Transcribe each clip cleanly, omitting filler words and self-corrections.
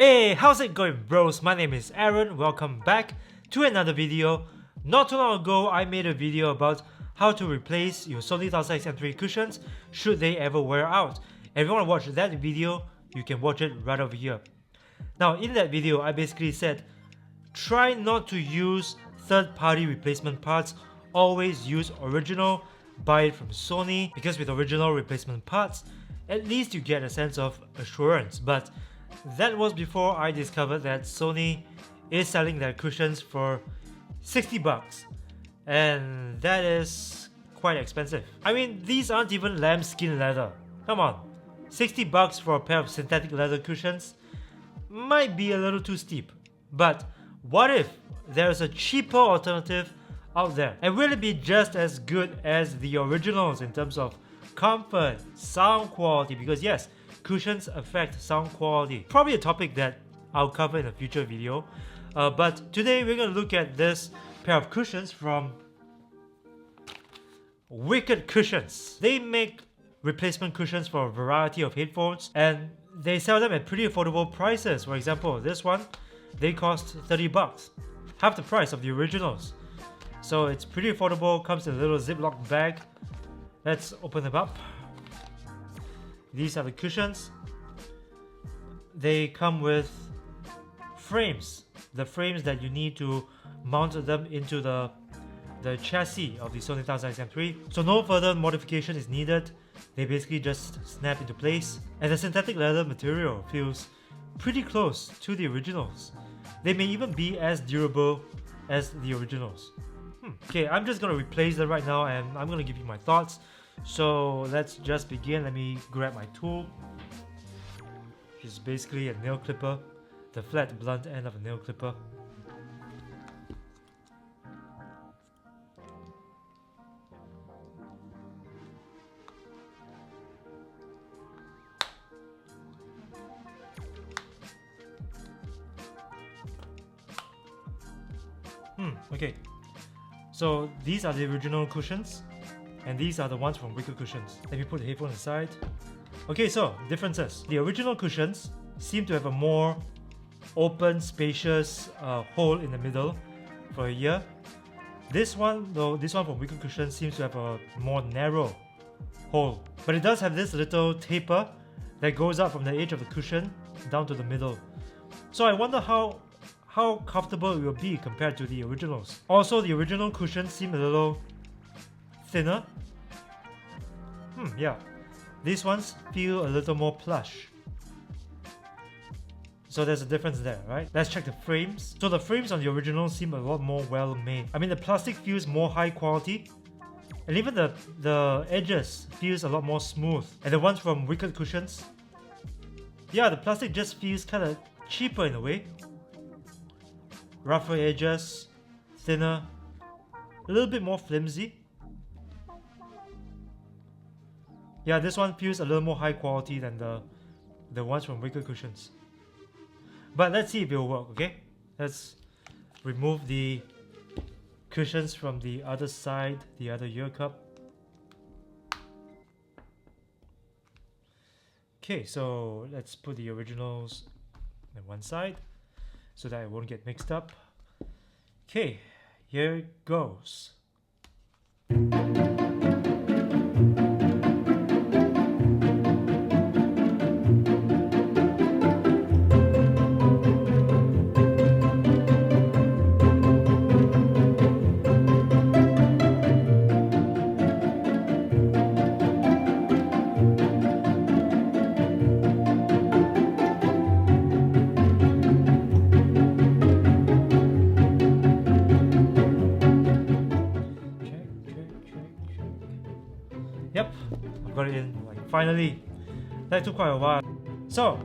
Hey, how's it going, bros? My name is Aaron. Welcome back to another video. Not too long ago, I made a video about how to replace your Sony 1000XM3 cushions should they ever wear out. And if you want to watch that video, you can watch it right over here. Now, in that video, I basically said, try not to use third-party replacement parts. Always use original. Buy it from Sony, because with original replacement parts, at least you get a sense of assurance. But that was before I discovered that Sony is selling their cushions for 60 bucks, and that is quite expensive. I mean, these aren't even lambskin leather. Come on, 60 bucks for a pair of synthetic leather cushions might be a little too steep. But what if there's a cheaper alternative out there? And will it be just as good as the originals in terms of comfort, sound quality? Because yes, cushions affect sound quality. Probably a topic that I'll cover in a future video. But today we're going to look at this pair of cushions from Wicked Cushions. They make replacement cushions for a variety of headphones, and they sell them at pretty affordable prices. For example, this one, they cost 30 bucks, half the price of the originals. So it's pretty affordable, comes in a little Ziploc bag. Let's open them up. These are the cushions. They come with frames, the frames that you need to mount them into the chassis of the Sony 1000XM3. So no further modification is needed. They basically just snap into place. And the synthetic leather material feels pretty close to the originals. They may even be as durable as the originals. Okay, I'm just gonna replace them right now, and I'm gonna give you my thoughts. So let's just begin. Let me grab my tool. It's basically a nail clipper, the flat blunt end of a nail clipper. Okay, so these are the original cushions, and these are the ones from Wicked Cushions. Let me put the headphone aside. Okay, so differences. The original cushions seem to have a more open, spacious hole in the middle for a ear. This one, though, this one from Wicked Cushions seems to have a more narrow hole. But it does have this little taper that goes up from the edge of the cushion down to the middle. So I wonder how comfortable it will be compared to the originals. Also, the original cushions seem a little thinner. Yeah. These ones feel a little more plush. So there's a difference there, right? Let's check the frames. So the frames on the original seem a lot more well made. I mean, the plastic feels more high quality, and even the edges feels a lot more smooth. And the ones from Wicked Cushions, yeah, the plastic just feels kind of cheaper in a way. Rougher edges, thinner, a little bit more flimsy. Yeah, this one feels a little more high quality than the ones from Wicked Cushions. But let's see if it will work, okay? Let's remove the cushions from the other side, the other ear cup. Okay, so let's put the originals on one side so that it won't get mixed up. Okay, here it goes. Yep, I've got it in, like, finally. That took quite a while. So,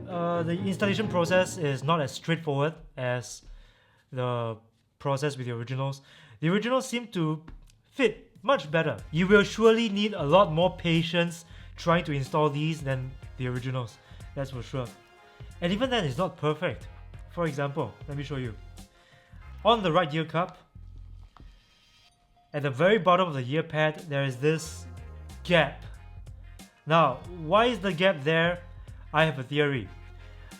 the installation process is not as straightforward as the process with the originals. The originals seem to fit much better. You will surely need a lot more patience trying to install these than the originals, that's for sure. And even then, it's not perfect. For example, let me show you. On the right ear cup, at the very bottom of the ear pad, there is this gap. Now, why is the gap there? I have a theory.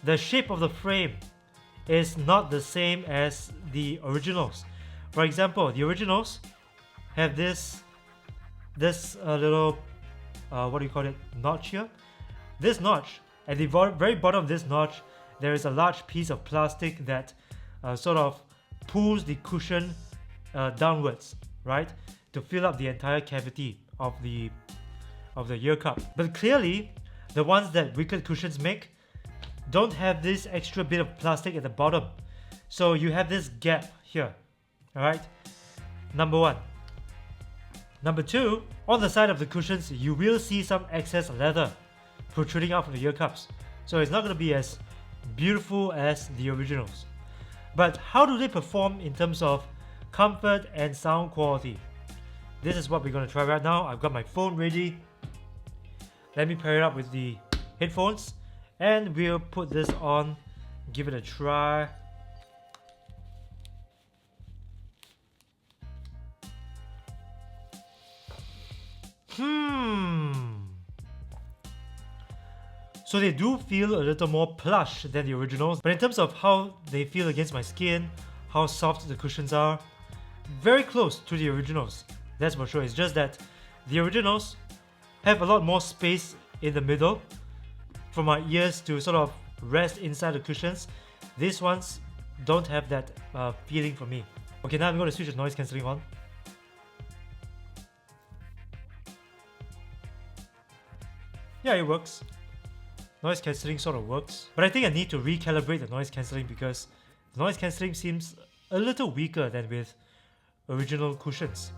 the shape of the frame is not the same as the originals. For example, the originals have this little what do you call it, notch here. This notch, at the very bottom of this notch, there is a large piece of plastic that sort of pulls the cushion downwards, right, to fill up the entire cavity of the ear cup. But clearly, the ones that Wicked cushions make don't have this extra bit of plastic at the bottom, so you have this gap here. All right, number one. Number two, on the side of the cushions, you will see some excess leather protruding out from the ear cups, so it's not going to be as beautiful as the originals. But how do they perform in terms of comfort and sound quality? This is what we're going to try right now. I've got my phone ready. Let me pair it up with the headphones and we'll put this on, give it a try. So they do feel a little more plush than the originals, but in terms of how they feel against my skin, how soft the cushions are, very close to the originals, that's for sure. It's just that the originals have a lot more space in the middle for my ears to sort of rest inside the cushions. These ones don't have that feeling for me. Okay, now I'm going to switch the noise cancelling on. Yeah, it works. Noise cancelling sort of works, but I think I need to recalibrate the noise cancelling because the noise cancelling seems a little weaker than with original cushions.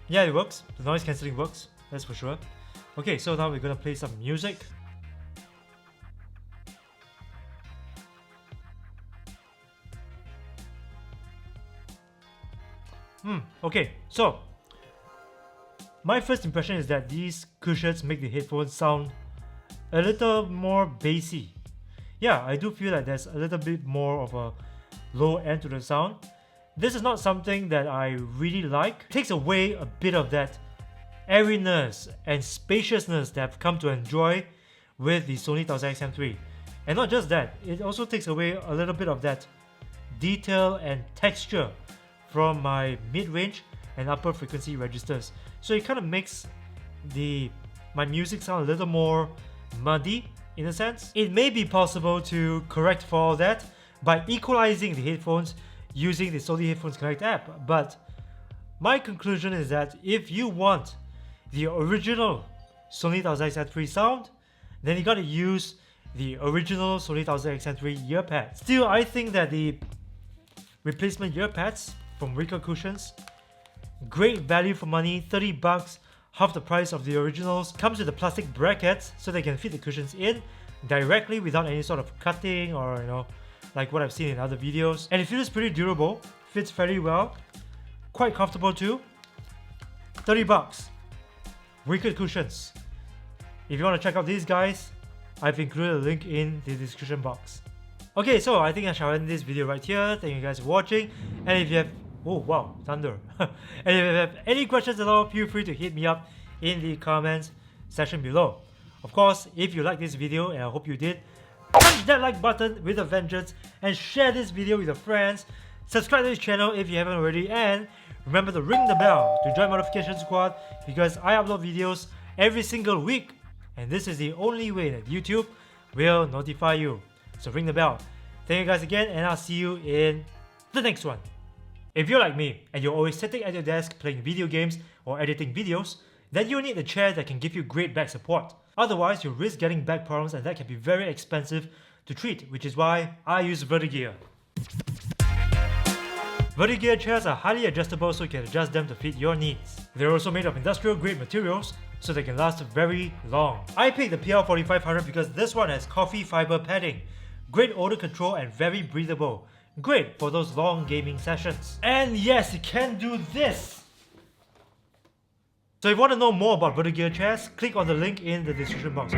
Yeah, it works. The noise cancelling works, that's for sure. Okay, so now we're gonna play some music. Okay, so my first impression is that these cushions make the headphones sound a little more bassy. Yeah, I do feel like there's a little bit more of a low end to the sound. This is not something that I really like. It takes away a bit of that airiness and spaciousness that I've come to enjoy with the Sony 1000XM3. And not just that, it also takes away a little bit of that detail and texture from my mid-range and upper frequency registers. So it kind of makes my music sound a little more muddy in a sense. It may be possible to correct for all that by equalizing the headphones using the Sony Headphones Connect app, but my conclusion is that if you want the original Sony 1000XM3 sound, then you gotta use the original Sony 1000XM3 earpads. Still, I think that the replacement earpads from Replica cushions, great value for money, 30 bucks, half the price of the originals. Comes with the plastic brackets so they can fit the cushions in directly without any sort of cutting or, you know, like what I've seen in other videos. And it feels pretty durable, fits fairly well, quite comfortable too. 30 bucks. Wicked cushions. If you want to check out these guys, I've included a link in the description box. Okay, so I think I shall end this video right here. Thank you guys for watching. And if you have, oh wow, thunder. And if you have any questions at all, feel free to hit me up in the comments section below. Of course, if you like this video, and I hope you did, punch that like button with a vengeance and share this video with your friends. Subscribe to this channel if you haven't already, and remember to ring the bell to join Notification Squad because I upload videos every single week, and this is the only way that YouTube will notify you. So ring the bell. Thank you guys again, and I'll see you in the next one. If you're like me and you're always sitting at your desk playing video games or editing videos, then you need a chair that can give you great back support. Otherwise, you'll risk getting back problems, and that can be very expensive to treat, which is why I use Vertagear. Vertagear chairs are highly adjustable so you can adjust them to fit your needs. They're also made of industrial grade materials so they can last very long. I picked the PL4500 because this one has coffee fiber padding, great odor control and very breathable. Great for those long gaming sessions. And yes, it can do this! So if you want to know more about Vertagear chairs, click on the link in the description box.